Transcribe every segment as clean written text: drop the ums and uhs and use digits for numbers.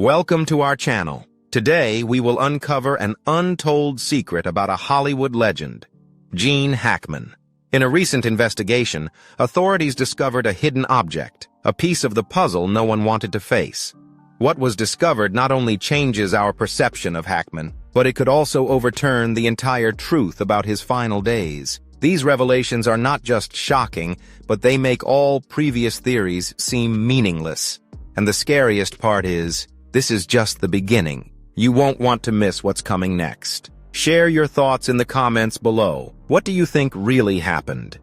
Welcome to our channel. Today, we will uncover an untold secret about a Hollywood legend, Gene Hackman. In a recent investigation, authorities discovered a hidden object, a piece of the puzzle no one wanted to face. What was discovered not only changes our perception of Hackman, but it could also overturn the entire truth about his final days. These revelations are not just shocking, but they make all previous theories seem meaningless. And the scariest part is, this is just the beginning. You won't want to miss what's coming next. Share your thoughts in the comments below. What do you think really happened?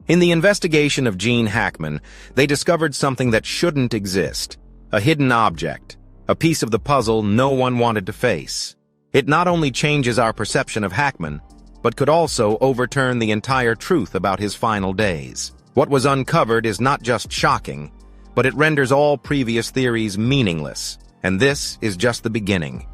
In the investigation of Gene Hackman, they discovered something that shouldn't exist. A hidden object. A piece of the puzzle no one wanted to face. It not only changes our perception of Hackman, but could also overturn the entire truth about his final days. What was uncovered is not just shocking, but it renders all previous theories meaningless. And this is just the beginning.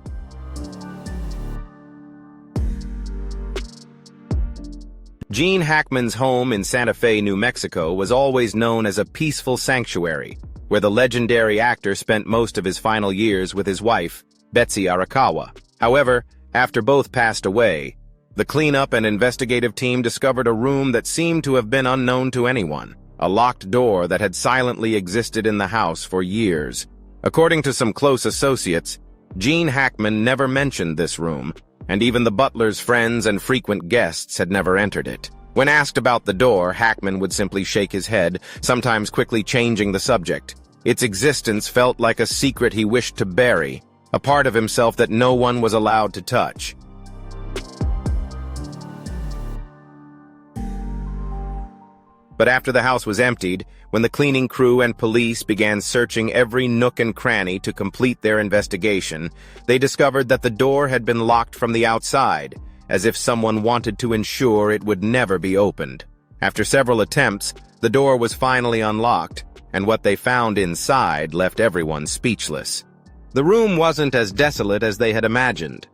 Gene Hackman's home in Santa Fe, New Mexico was always known as a peaceful sanctuary, where the legendary actor spent most of his final years with his wife, Betsy Arakawa. However, after both passed away, the cleanup and investigative team discovered a room that seemed to have been unknown to anyone, a locked door that had silently existed in the house for years. According to some close associates, Gene Hackman never mentioned this room, and even the butler's friends and frequent guests had never entered it. When asked about the door, Hackman would simply shake his head, sometimes quickly changing the subject. Its existence felt like a secret he wished to bury, a part of himself that no one was allowed to touch. But after the house was emptied, when the cleaning crew and police began searching every nook and cranny to complete their investigation, they discovered that the door had been locked from the outside, as if someone wanted to ensure it would never be opened. After several attempts, the door was finally unlocked, and what they found inside left everyone speechless. The room wasn't as desolate as they had imagined.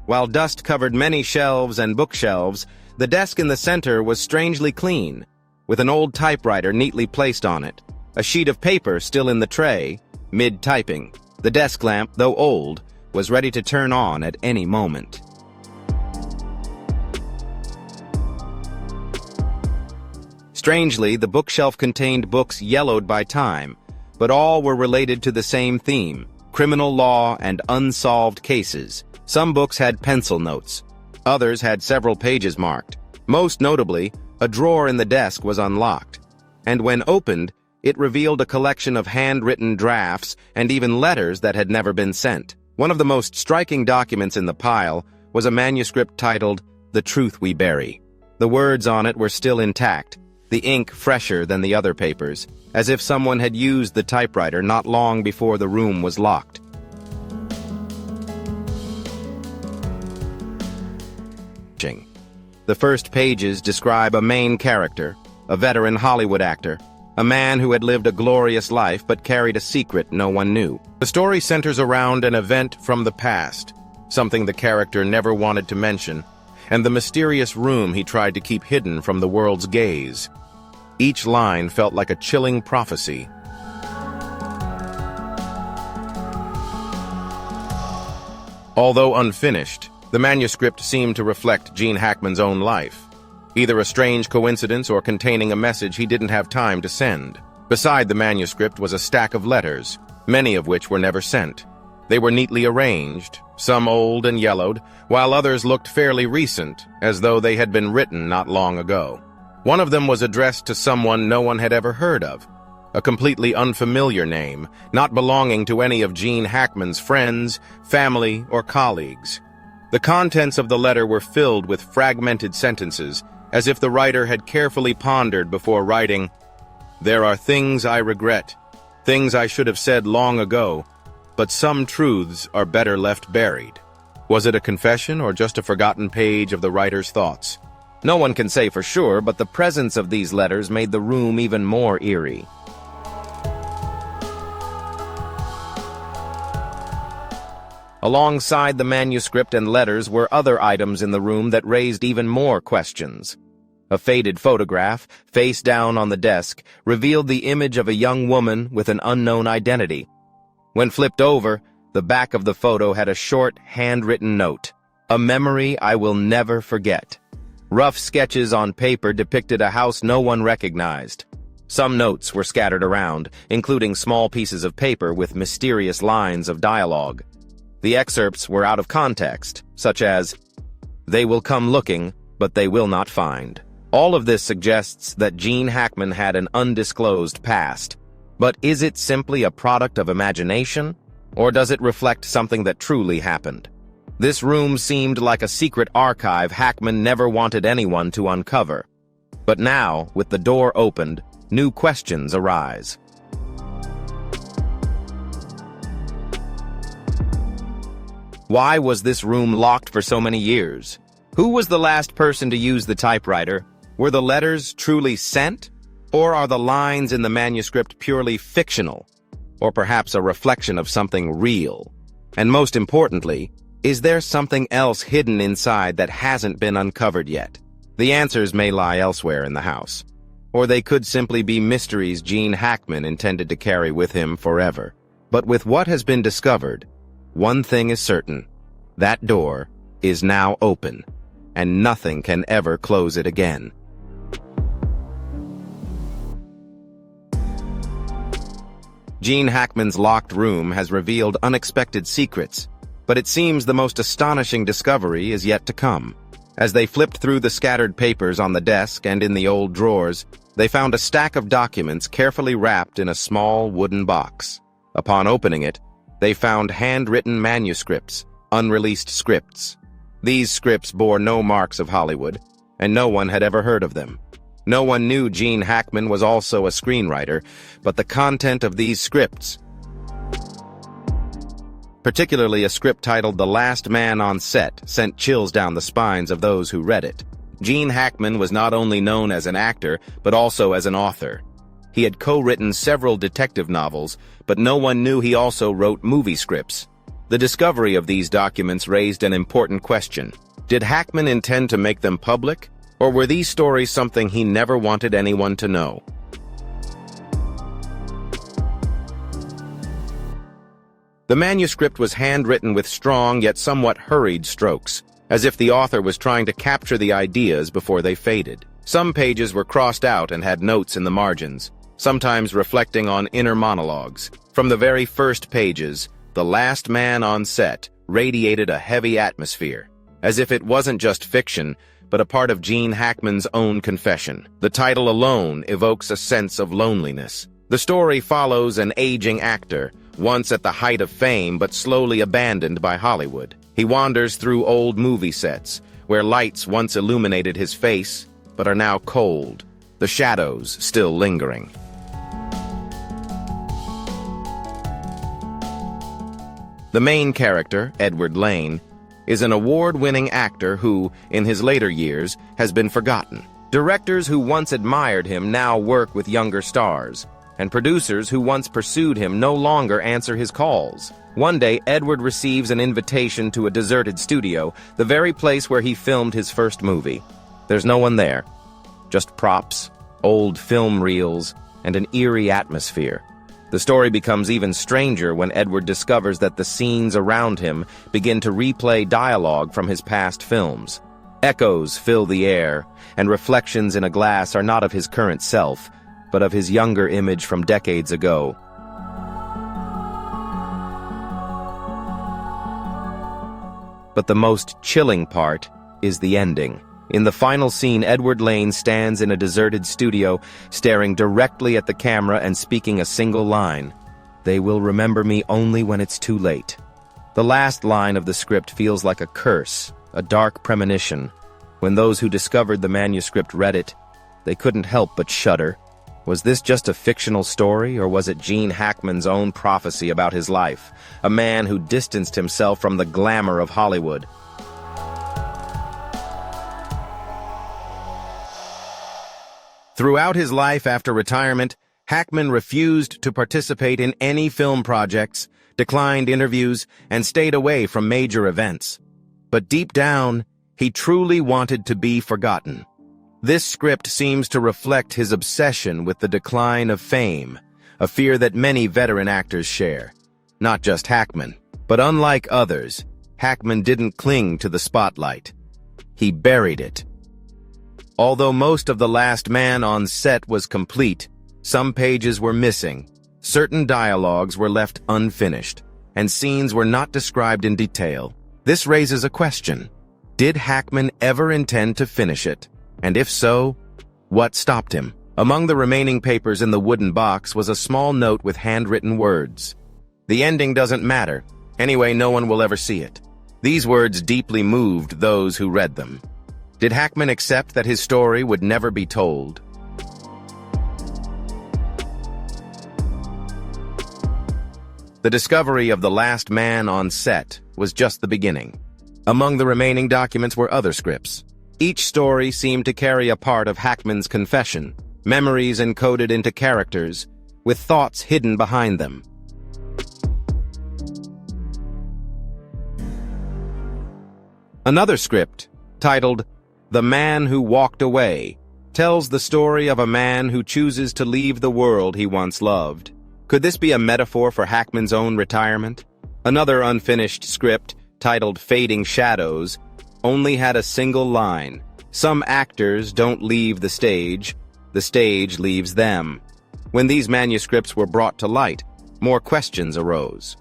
While dust covered many shelves and bookshelves, the desk in the center was strangely clean, with an old typewriter neatly placed on it, a sheet of paper still in the tray, mid-typing. The desk lamp, though old, was ready to turn on at any moment. Strangely, the bookshelf contained books yellowed by time, but all were related to the same theme, criminal law and unsolved cases. Some books had pencil notes. Others had several pages marked. Most notably, a drawer in the desk was unlocked, and when opened, it revealed a collection of handwritten drafts and even letters that had never been sent. One of the most striking documents in the pile was a manuscript titled, "The Truth We Bury." The words on it were still intact, the ink fresher than the other papers, as if someone had used the typewriter not long before the room was locked. The first pages describe a main character, a veteran Hollywood actor, a man who had lived a glorious life but carried a secret no one knew. The story centers around an event from the past, something the character never wanted to mention, and the mysterious room he tried to keep hidden from the world's gaze. Each line felt like a chilling prophecy. Although unfinished, the manuscript seemed to reflect Gene Hackman's own life, either a strange coincidence or containing a message he didn't have time to send. Beside the manuscript was a stack of letters, many of which were never sent. They were neatly arranged, some old and yellowed, while others looked fairly recent, as though they had been written not long ago. One of them was addressed to someone no one had ever heard of, a completely unfamiliar name, not belonging to any of Gene Hackman's friends, family, or colleagues. The contents of the letter were filled with fragmented sentences, as if the writer had carefully pondered before writing, "There are things I regret, things I should have said long ago, but some truths are better left buried." Was it a confession or just a forgotten page of the writer's thoughts? No one can say for sure, but the presence of these letters made the room even more eerie. Alongside the manuscript and letters were other items in the room that raised even more questions. A faded photograph, face down on the desk, revealed the image of a young woman with an unknown identity. When flipped over, The back of the photo had a short, handwritten note, "A memory I will never forget." Rough sketches on paper depicted a house no one recognized. Some notes were scattered around, including small pieces of paper with mysterious lines of dialogue. The excerpts were out of context, such as, "They will come looking, but they will not find." All of this suggests that Gene Hackman had an undisclosed past. But is it simply a product of imagination? Or does it reflect something that truly happened? This room seemed like a secret archive Hackman never wanted anyone to uncover. But now, with the door opened, new questions arise. Why was this room locked for so many years? Who was the last person to use the typewriter? Were the letters truly sent? Or are the lines in the manuscript purely fictional? Or perhaps a reflection of something real? And most importantly, is there something else hidden inside that hasn't been uncovered yet? The answers may lie elsewhere in the house. Or they could simply be mysteries Gene Hackman intended to carry with him forever. But with what has been discovered, one thing is certain. That door is now open, and nothing can ever close it again. Gene Hackman's locked room has revealed unexpected secrets, but it seems the most astonishing discovery is yet to come. As they flipped through the scattered papers on the desk and in the old drawers, they found a stack of documents carefully wrapped in a small wooden box. Upon opening it, they found handwritten manuscripts, unreleased scripts. These scripts bore no marks of Hollywood, and no one had ever heard of them. No one knew Gene Hackman was also a screenwriter, but the content of these scripts, particularly a script titled "The Last Man on Set," sent chills down the spines of those who read it. Gene Hackman was not only known as an actor, but also as an author. He had co-written several detective novels, but no one knew he also wrote movie scripts. The discovery of these documents raised an important question. Did Hackman intend to make them public? Or were these stories something he never wanted anyone to know? The manuscript was handwritten with strong yet somewhat hurried strokes, as if the author was trying to capture the ideas before they faded. Some pages were crossed out and had notes in the margins, sometimes reflecting on inner monologues. From the very first pages, "The Last Man on Set" radiated a heavy atmosphere, as if it wasn't just fiction, but a part of Gene Hackman's own confession. The title alone evokes a sense of loneliness. The story follows an aging actor, once at the height of fame but slowly abandoned by Hollywood. He wanders through old movie sets, where lights once illuminated his face, but are now cold, the shadows still lingering. The main character, Edward Lane, is an award-winning actor who, in his later years, has been forgotten. Directors who once admired him now work with younger stars, and producers who once pursued him no longer answer his calls. One day, Edward receives an invitation to a deserted studio, the very place where he filmed his first movie. There's no one there, just props, old film reels, and an eerie atmosphere. The story becomes even stranger when Edward discovers that the scenes around him begin to replay dialogue from his past films. Echoes fill the air, and reflections in a glass are not of his current self, but of his younger image from decades ago. But the most chilling part is the ending. In the final scene, Edward Lane stands in a deserted studio, staring directly at the camera and speaking a single line. "They will remember me only when it's too late." The last line of the script feels like a curse, a dark premonition. When those who discovered the manuscript read it, they couldn't help but shudder. Was this just a fictional story, or was it Gene Hackman's own prophecy about his life? A man who distanced himself from the glamour of Hollywood. Throughout his life after retirement, Hackman refused to participate in any film projects, declined interviews, and stayed away from major events. But deep down, he truly wanted to be forgotten. This script seems to reflect his obsession with the decline of fame, a fear that many veteran actors share. Not just Hackman. But unlike others, Hackman didn't cling to the spotlight. He buried it. Although most of The Last Man on Set was complete, some pages were missing, certain dialogues were left unfinished, and scenes were not described in detail. This raises a question. Did Hackman ever intend to finish it? And if so, what stopped him? Among the remaining papers in the wooden box was a small note with handwritten words. The ending doesn't matter. Anyway, no one will ever see it. These words deeply moved those who read them. Did Hackman accept that his story would never be told? The discovery of The Last Man on Set was just the beginning. Among the remaining documents were other scripts. Each story seemed to carry a part of Hackman's confession, memories encoded into characters, with thoughts hidden behind them. Another script, titled The Man Who Walked Away, tells the story of a man who chooses to leave the world he once loved. Could this be a metaphor for Hackman's own retirement? Another unfinished script, titled Fading Shadows, only had a single line. Some actors don't leave the stage leaves them. When these manuscripts were brought to light, more questions arose.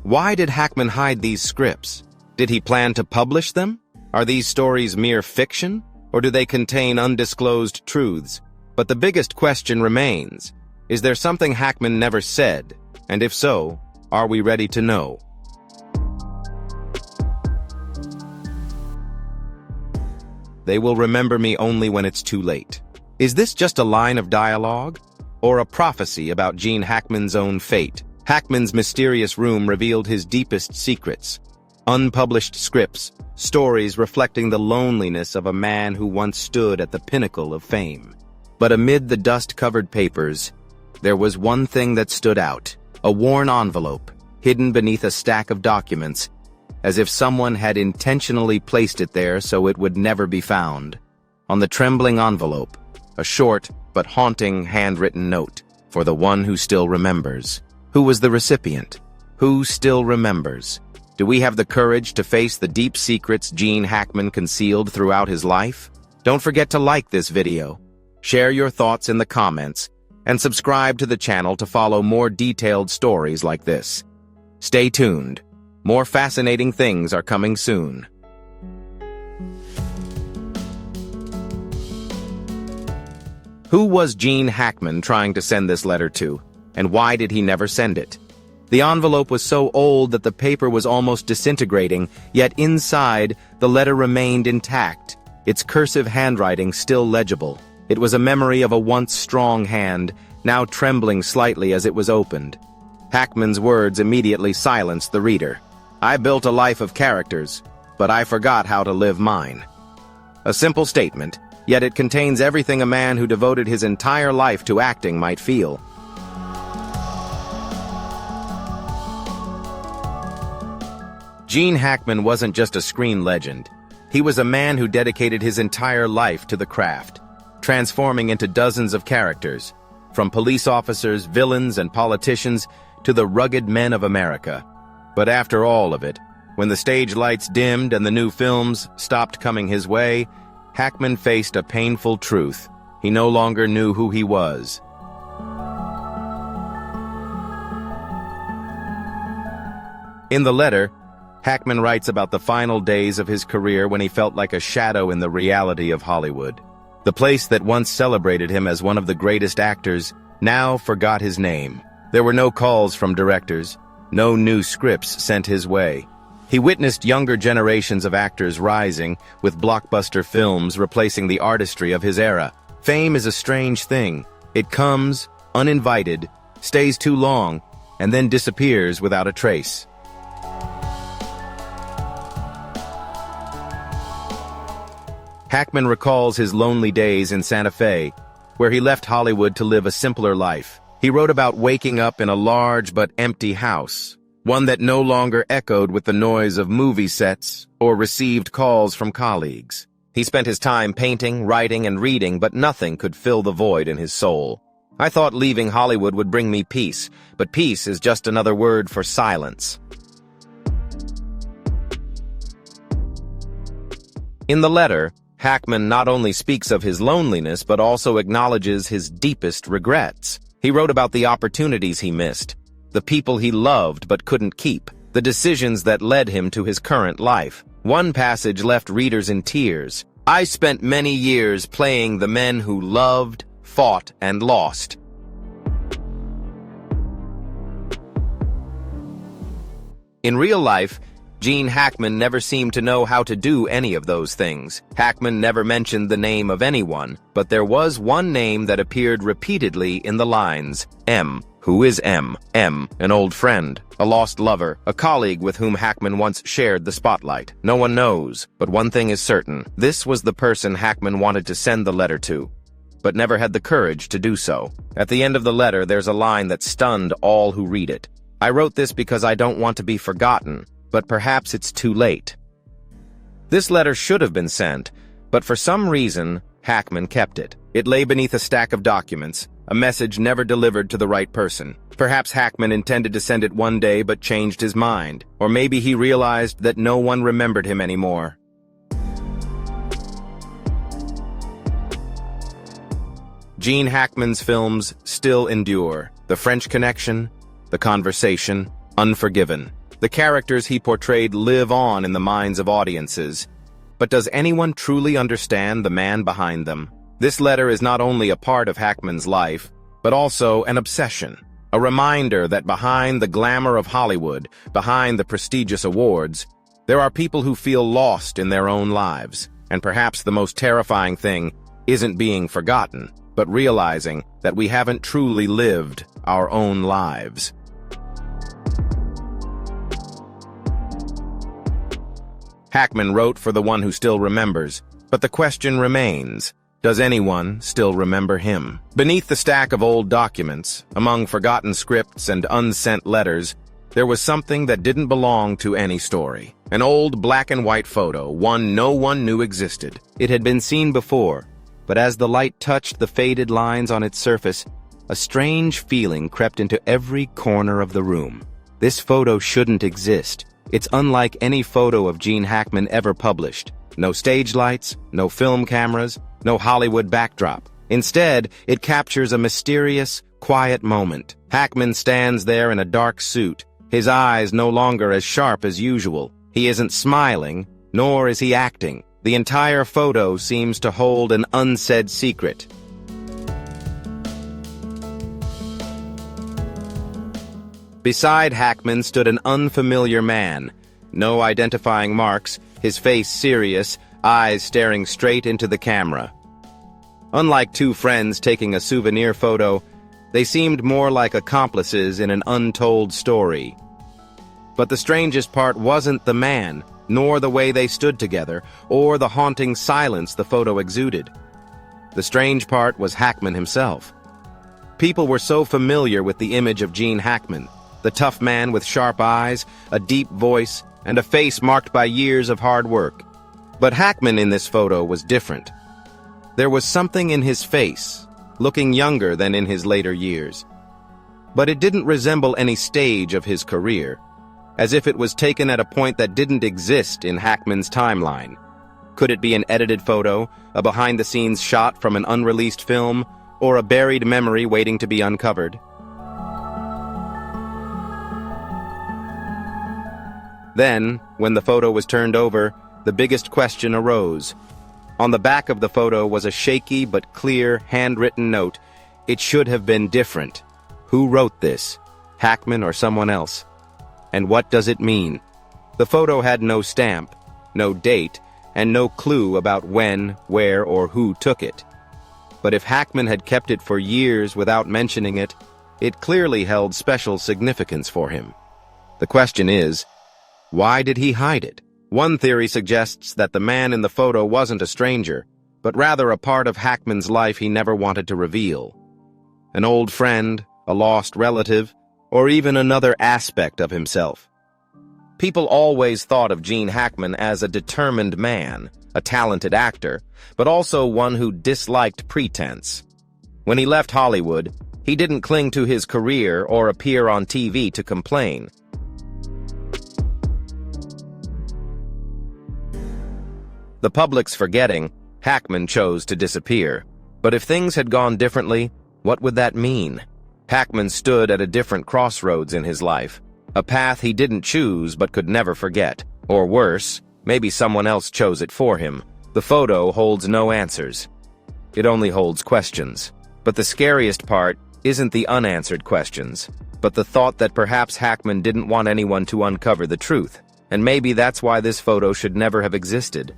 Why did Hackman hide these scripts? Did he plan to publish them? Are these stories mere fiction, or do they contain undisclosed truths? But the biggest question remains. Is there something Hackman never said? And if so, are we ready to know? They will remember me only when it's too late. Is this just a line of dialogue? Or a prophecy about Gene Hackman's own fate? Hackman's mysterious room revealed his deepest secrets. Unpublished scripts, stories reflecting the loneliness of a man who once stood at the pinnacle of fame. But amid the dust-covered papers, there was one thing that stood out, a worn envelope, hidden beneath a stack of documents, as if someone had intentionally placed it there so it would never be found. On the trembling envelope, a short but haunting handwritten note, for the one who still remembers. Who was the recipient? Who still remembers? Do we have the courage to face the deep secrets Gene Hackman concealed throughout his life? Don't forget to like this video, share your thoughts in the comments, and subscribe to the channel to follow more detailed stories like this. Stay tuned. More fascinating things are coming soon. Who was Gene Hackman trying to send this letter to, and why did he never send it? The envelope was so old that the paper was almost disintegrating, yet inside, the letter remained intact, its cursive handwriting still legible. It was a memory of a once strong hand, now trembling slightly as it was opened. Hackman's words immediately silenced the reader. I built a life of characters, but I forgot how to live mine. A simple statement, yet it contains everything a man who devoted his entire life to acting might feel. Gene Hackman wasn't just a screen legend. He was a man who dedicated his entire life to the craft, transforming into dozens of characters, from police officers, villains, and politicians to the rugged men of America. But after all of it, when the stage lights dimmed and the new films stopped coming his way, Hackman faced a painful truth. He no longer knew who he was. In the letter, Hackman writes about the final days of his career when he felt like a shadow in the reality of Hollywood. The place that once celebrated him as one of the greatest actors now forgot his name. There were no calls from directors, no new scripts sent his way. He witnessed younger generations of actors rising, with blockbuster films replacing the artistry of his era. Fame is a strange thing. It comes, uninvited, stays too long, and then disappears without a trace. Hackman recalls his lonely days in Santa Fe, where he left Hollywood to live a simpler life. He wrote about waking up in a large but empty house, one that no longer echoed with the noise of movie sets or received calls from colleagues. He spent his time painting, writing, and reading, but nothing could fill the void in his soul. I thought leaving Hollywood would bring me peace, but peace is just another word for silence. In the letter, Hackman not only speaks of his loneliness but also acknowledges his deepest regrets. He wrote about the opportunities he missed, the people he loved but couldn't keep, the decisions that led him to his current life. One passage left readers in tears. "I spent many years playing the men who loved, fought, and lost." In real life, Gene Hackman never seemed to know how to do any of those things. Hackman never mentioned the name of anyone, but there was one name that appeared repeatedly in the lines. M. Who is M? M, an old friend, a lost lover, a colleague with whom Hackman once shared the spotlight. No one knows, but one thing is certain. This was the person Hackman wanted to send the letter to, but never had the courage to do so. At the end of the letter, there's a line that stunned all who read it. "I wrote this because I don't want to be forgotten, but perhaps it's too late." This letter should have been sent, but for some reason, Hackman kept it. It lay beneath a stack of documents, a message never delivered to the right person. Perhaps Hackman intended to send it one day but changed his mind, or maybe he realized that no one remembered him anymore. Gene Hackman's films still endure. The French Connection, The Conversation, Unforgiven. The characters he portrayed live on in the minds of audiences. But does anyone truly understand the man behind them? This letter is not only a part of Hackman's life, but also an obsession. A reminder that behind the glamour of Hollywood, behind the prestigious awards, there are people who feel lost in their own lives. And perhaps the most terrifying thing isn't being forgotten, but realizing that we haven't truly lived our own lives. Hackman wrote for the one who still remembers, but the question remains, does anyone still remember him? Beneath the stack of old documents, among forgotten scripts and unsent letters, there was something that didn't belong to any story. An old black-and-white photo, one no one knew existed. It had been seen before, but as the light touched the faded lines on its surface, a strange feeling crept into every corner of the room. This photo shouldn't exist. It's unlike any photo of Gene Hackman ever published. No stage lights, no film cameras, no Hollywood backdrop. Instead, it captures a mysterious, quiet moment. Hackman stands there in a dark suit, his eyes no longer as sharp as usual. He isn't smiling, nor is he acting. The entire photo seems to hold an unsaid secret. Beside Hackman stood an unfamiliar man. No identifying marks, his face serious, eyes staring straight into the camera. Unlike two friends taking a souvenir photo, they seemed more like accomplices in an untold story. But the strangest part wasn't the man, nor the way they stood together, or the haunting silence the photo exuded. The strange part was Hackman himself. People were so familiar with the image of Gene Hackman, the tough man with sharp eyes, a deep voice, and a face marked by years of hard work. But Hackman in this photo was different. There was something in his face, looking younger than in his later years. But it didn't resemble any stage of his career, as if it was taken at a point that didn't exist in Hackman's timeline. Could it be an edited photo, a behind-the-scenes shot from an unreleased film, or a buried memory waiting to be uncovered? Then, when the photo was turned over, the biggest question arose. On the back of the photo was a shaky but clear, handwritten note. It should have been different. Who wrote this? Hackman or someone else? And what does it mean? The photo had no stamp, no date, and no clue about when, where, or who took it. But if Hackman had kept it for years without mentioning it, it clearly held special significance for him. The question is, why did he hide it? One theory suggests that the man in the photo wasn't a stranger, but rather a part of Hackman's life he never wanted to reveal. An old friend, a lost relative, or even another aspect of himself. People always thought of Gene Hackman as a determined man, a talented actor, but also one who disliked pretense. When he left Hollywood, he didn't cling to his career or appear on TV to complain. The public's forgetting, Hackman chose to disappear. But if things had gone differently, what would that mean? Hackman stood at a different crossroads in his life, a path he didn't choose but could never forget. Or worse, maybe someone else chose it for him. The photo holds no answers. It only holds questions. But the scariest part isn't the unanswered questions, but the thought that perhaps Hackman didn't want anyone to uncover the truth, and maybe that's why this photo should never have existed.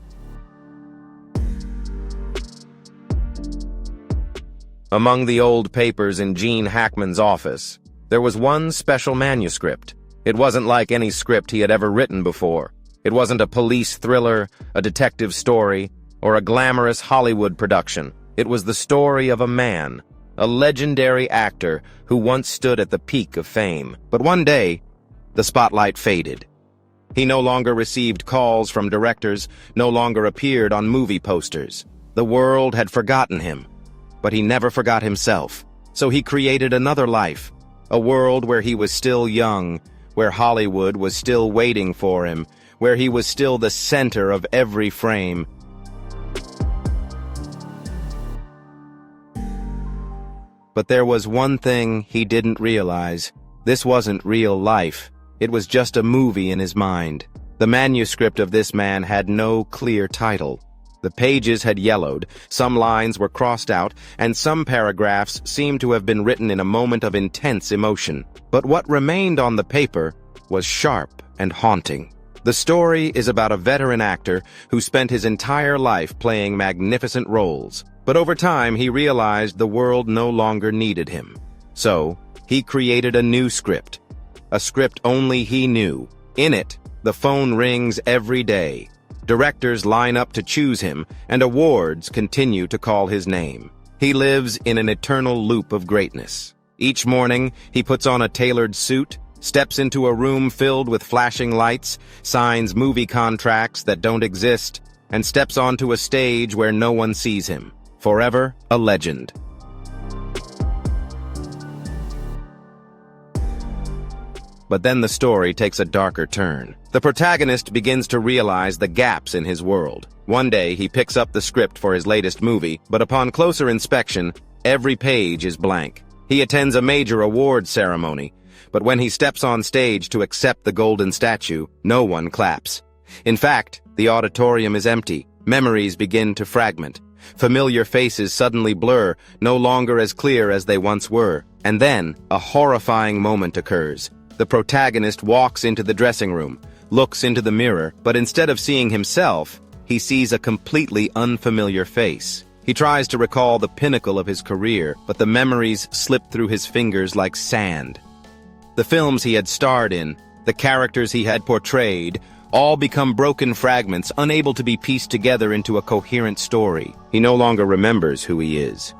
Among the old papers in Gene Hackman's office, there was one special manuscript. It wasn't like any script he had ever written before. It wasn't a police thriller, a detective story, or a glamorous Hollywood production. It was the story of a man, a legendary actor who once stood at the peak of fame. But one day, the spotlight faded. He no longer received calls from directors, no longer appeared on movie posters. The world had forgotten him. But he never forgot himself. So he created another life, a world where he was still young, where Hollywood was still waiting for him, where he was still the center of every frame. But there was one thing he didn't realize. This wasn't real life. It was just a movie in his mind. The manuscript of this man had no clear title. The pages had yellowed, some lines were crossed out, and some paragraphs seemed to have been written in a moment of intense emotion. But what remained on the paper was sharp and haunting. The story is about a veteran actor who spent his entire life playing magnificent roles. But over time, he realized the world no longer needed him. So, he created a new script. A script only he knew. In it, the phone rings every day. Directors line up to choose him, and awards continue to call his name. He lives in an eternal loop of greatness. Each morning, he puts on a tailored suit, steps into a room filled with flashing lights, signs movie contracts that don't exist, and steps onto a stage where no one sees him. Forever a legend. But then the story takes a darker turn. The protagonist begins to realize the gaps in his world. One day, he picks up the script for his latest movie, but upon closer inspection, every page is blank. He attends a major award ceremony, but when he steps on stage to accept the golden statue, no one claps. In fact, the auditorium is empty. Memories begin to fragment. Familiar faces suddenly blur, no longer as clear as they once were. And then, a horrifying moment occurs. The protagonist walks into the dressing room, looks into the mirror, but instead of seeing himself, he sees a completely unfamiliar face. He tries to recall the pinnacle of his career, but the memories slip through his fingers like sand. The films he had starred in, the characters he had portrayed, all become broken fragments, unable to be pieced together into a coherent story. He no longer remembers who he is.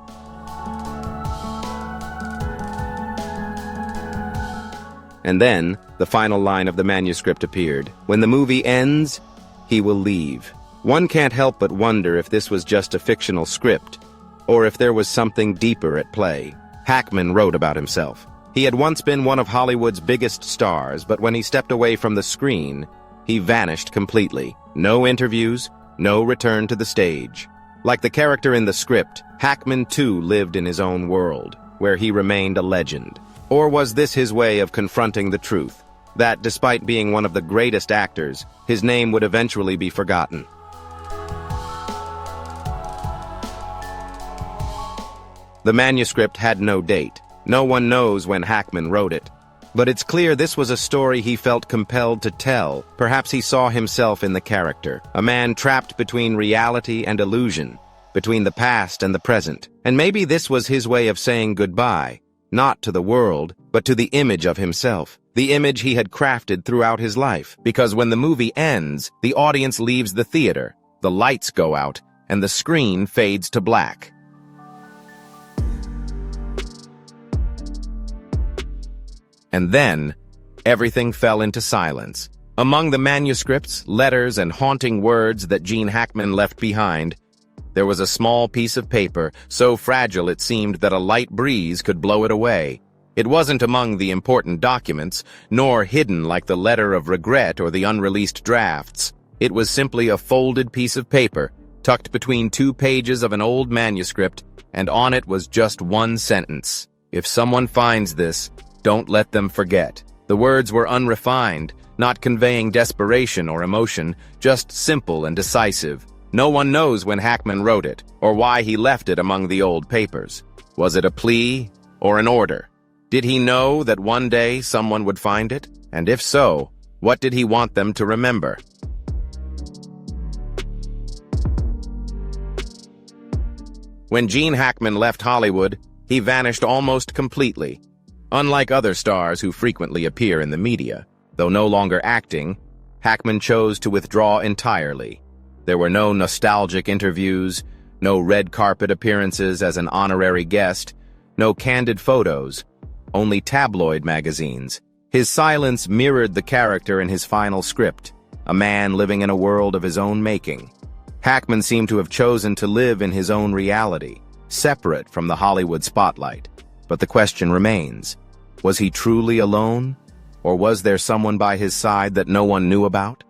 And then, the final line of the manuscript appeared. When the movie ends, he will leave. One can't help but wonder if this was just a fictional script, or if there was something deeper at play. Hackman wrote about himself. He had once been one of Hollywood's biggest stars, but when he stepped away from the screen, he vanished completely. No interviews, no return to the stage. Like the character in the script, Hackman too lived in his own world, where he remained a legend. Or was this his way of confronting the truth, that despite being one of the greatest actors, his name would eventually be forgotten? The manuscript had no date. No one knows when Hackman wrote it. But it's clear this was a story he felt compelled to tell. Perhaps he saw himself in the character, a man trapped between reality and illusion, between the past and the present. And maybe this was his way of saying goodbye. Not to the world, but to the image of himself, the image he had crafted throughout his life. Because when the movie ends, the audience leaves the theater, the lights go out, and the screen fades to black. And then, everything fell into silence. Among the manuscripts, letters, and haunting words that Gene Hackman left behind, there was a small piece of paper, so fragile it seemed that a light breeze could blow it away. It wasn't among the important documents, nor hidden like the letter of regret or the unreleased drafts. It was simply a folded piece of paper, tucked between 2 pages of an old manuscript, and on it was just one sentence. "If someone finds this, don't let them forget." The words were unrefined, not conveying desperation or emotion, just simple and decisive. No one knows when Hackman wrote it, or why he left it among the old papers. Was it a plea or an order? Did he know that one day someone would find it? And if so, what did he want them to remember? When Gene Hackman left Hollywood, he vanished almost completely. Unlike other stars who frequently appear in the media, though no longer acting, Hackman chose to withdraw entirely. There were no nostalgic interviews, no red carpet appearances as an honorary guest, no candid photos, only tabloid magazines. His silence mirrored the character in his final script, a man living in a world of his own making. Hackman seemed to have chosen to live in his own reality, separate from the Hollywood spotlight. But the question remains, was he truly alone? Or was there someone by his side that no one knew about?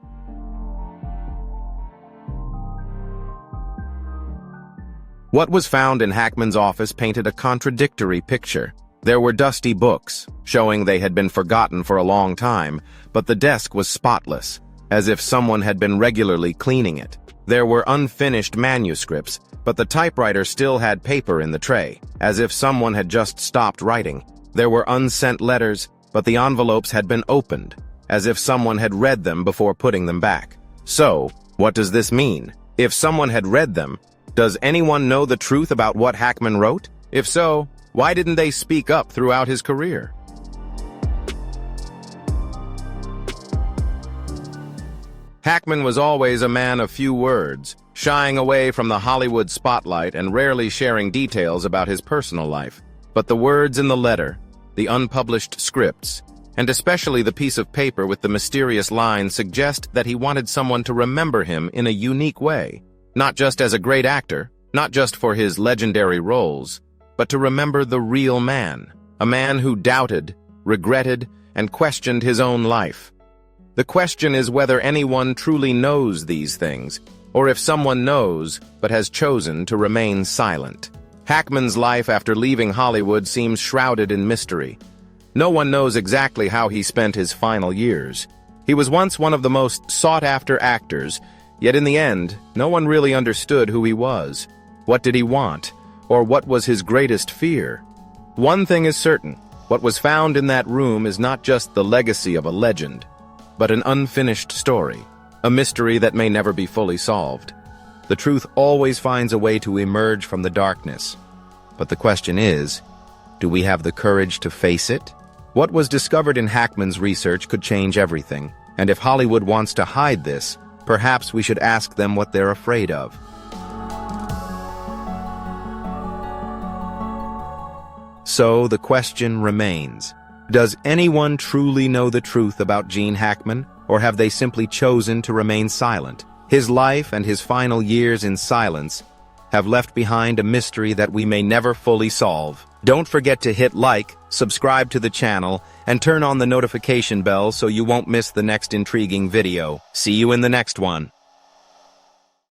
What was found in Hackman's office painted a contradictory picture. There were dusty books, showing they had been forgotten for a long time, but the desk was spotless, as if someone had been regularly cleaning it. There were unfinished manuscripts, but the typewriter still had paper in the tray, as if someone had just stopped writing. There were unsent letters, but the envelopes had been opened, as if someone had read them before putting them back. So, what does this mean? If someone had read them, does anyone know the truth about what Hackman wrote? If so, why didn't they speak up throughout his career? Hackman was always a man of few words, shying away from the Hollywood spotlight and rarely sharing details about his personal life. But the words in the letter, the unpublished scripts, and especially the piece of paper with the mysterious lines suggest that he wanted someone to remember him in a unique way. Not just as a great actor, not just for his legendary roles, but to remember the real man, a man who doubted, regretted, and questioned his own life. The question is whether anyone truly knows these things, or if someone knows but has chosen to remain silent. Hackman's life after leaving Hollywood seems shrouded in mystery. No one knows exactly how he spent his final years. He was once one of the most sought-after actors, yet in the end, no one really understood who he was. What did he want? Or what was his greatest fear? One thing is certain, what was found in that room is not just the legacy of a legend, but an unfinished story, a mystery that may never be fully solved. The truth always finds a way to emerge from the darkness. But the question is, do we have the courage to face it? What was discovered in Hackman's research could change everything, and if Hollywood wants to hide this, perhaps we should ask them what they're afraid of. So the question remains, does anyone truly know the truth about Gene Hackman, or have they simply chosen to remain silent? His life and his final years in silence have left behind a mystery that we may never fully solve. Don't forget to hit like, subscribe to the channel, and turn on the notification bell so you won't miss the next intriguing video. See you in the next one.